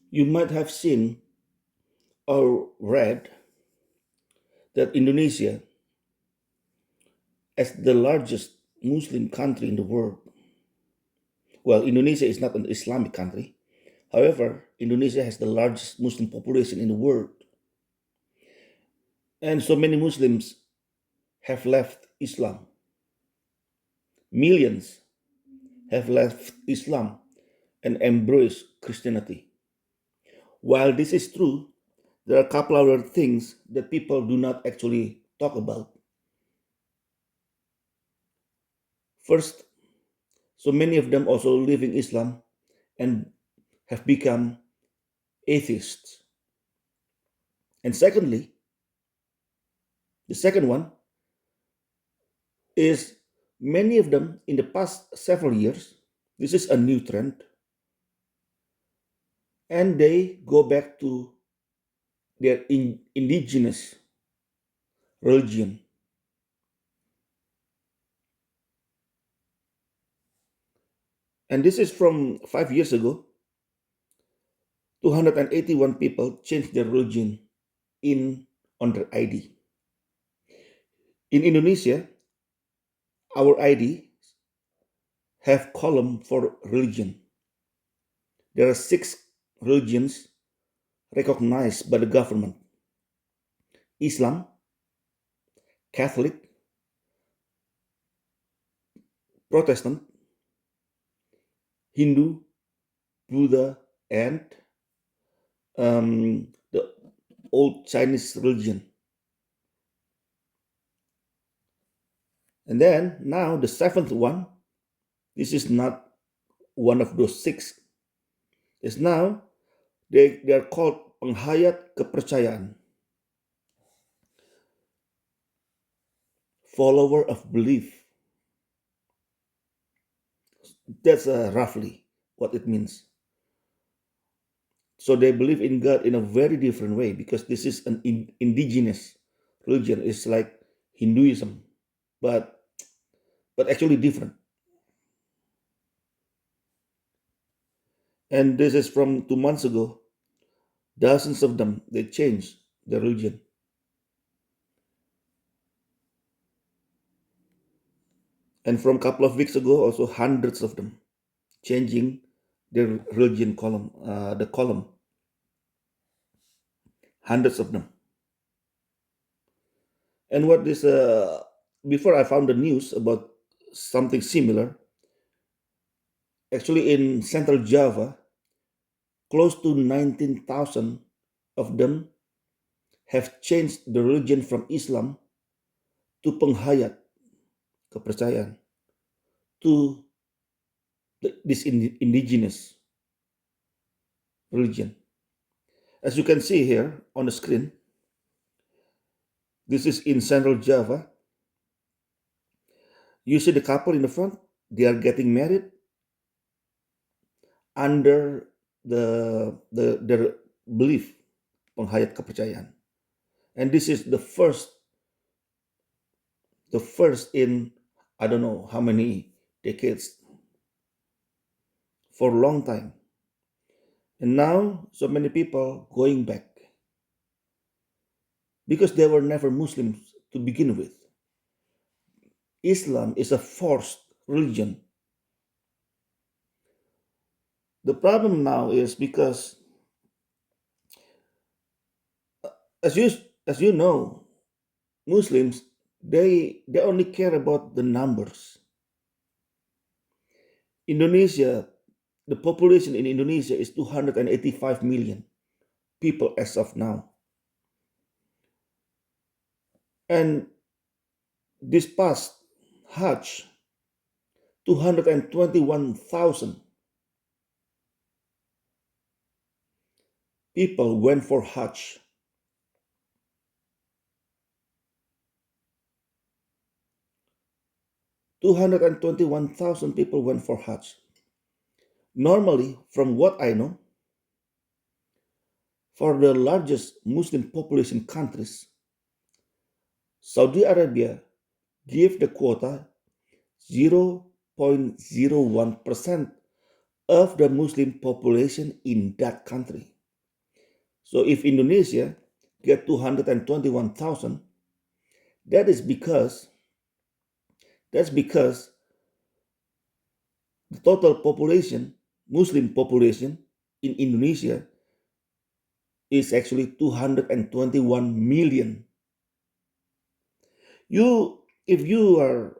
You might have seen or read that Indonesia, as the largest Muslim country in the world, well, Indonesia is not an Islamic country. However, Indonesia has the largest Muslim population in the world. And so many Muslims have left Islam. Millions have left Islam and embraced Christianity. While this is true, there are a couple other things that people do not actually talk about. First, so many of them also leaving Islam and have become atheists. And secondly, the second one is many of them in the past several years, this is a new trend, and they go back to their indigenous religion. And this is from 5 years ago. 281 people changed their religion in on their ID. In Indonesia, our ID have column for religion. There are 6 religions recognized by the government: Islam, Catholic, Protestant, Hindu, Buddha, and the old Chinese religion. And then now the seventh one, this is not one of those 6. It's now they are called penghayat kepercayaan, follower of belief. That's roughly what it means. So they believe in God in a very different way because this is an indigenous religion. It's like Hinduism, but actually different. And this is from 2 months ago. Dozens of them they changed their religion. And from a couple of weeks ago, also hundreds of them changing their religion column, the column, hundreds of them. And what this, before I found the news about something similar, actually in Central Java, close to 19,000 of them have changed the religion from Islam to penghayat, kepercayaan, to this indigenous religion. As you can see here on the screen, this is in Central Java. You see the couple in the front, they are getting married under their belief, penghayat kepercayaan. And this is the first in I don't know how many decades, for a long time. And now so many people going back because they were never Muslims to begin with. Islam is a forced religion. The problem now is because as you know, Muslims they only care about the numbers. Indonesia, the population in Indonesia is 285 million people as of now. And this past Hajj, 221,000 people went for Hajj. $221,000 people went for Hajj. Normally, from what I know, for the largest Muslim population countries, Saudi Arabia gave the quota 0.01% of the Muslim population in that country. So if Indonesia get 221,000, that is because that's because the total population, Muslim population in Indonesia is actually 221 million. You if you're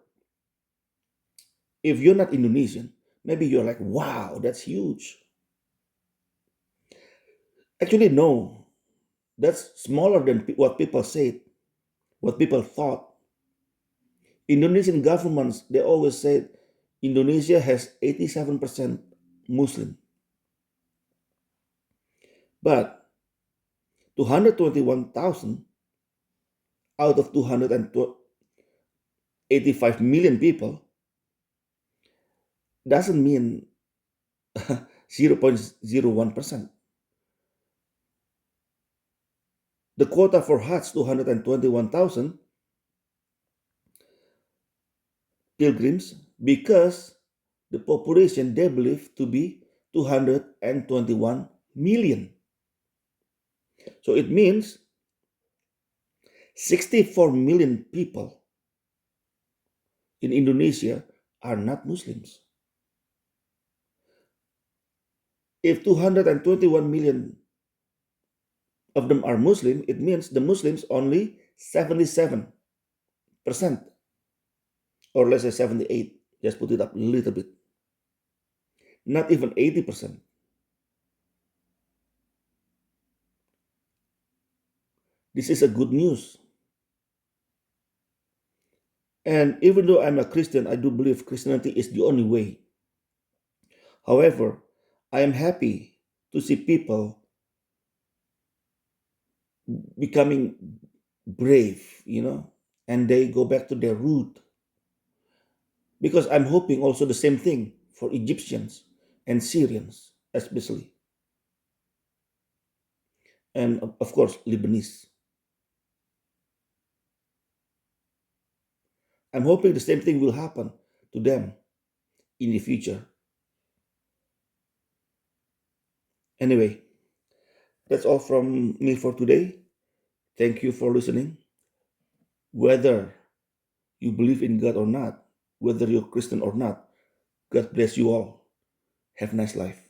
not Indonesian, maybe you're like, wow, that's huge. Actually, no, that's smaller than what people said, what people thought. Indonesian governments, they always said Indonesia has 87% Muslim. But 221,000 out of 285 million people doesn't mean 0.01%. The quota for Hajj, 221,000 pilgrims, because the population they believe to be 221 million. So it means 64 million people in Indonesia are not Muslims. If 221 million of them are Muslim, it means the Muslims only 77%, or let's say 78. Just put it up a little bit. Not even 80%. This is a good news. And even though I'm a Christian, I do believe Christianity is the only way. However, I am happy to see people becoming brave, and they go back to their root. Because I'm hoping also the same thing for Egyptians and Syrians, especially, and of course, Lebanese. I'm hoping the same thing will happen to them in the future. Anyway, that's all from me for today. Thank you for listening. Whether you believe in God or not, whether you're Christian or not, God bless you all. Have a nice life.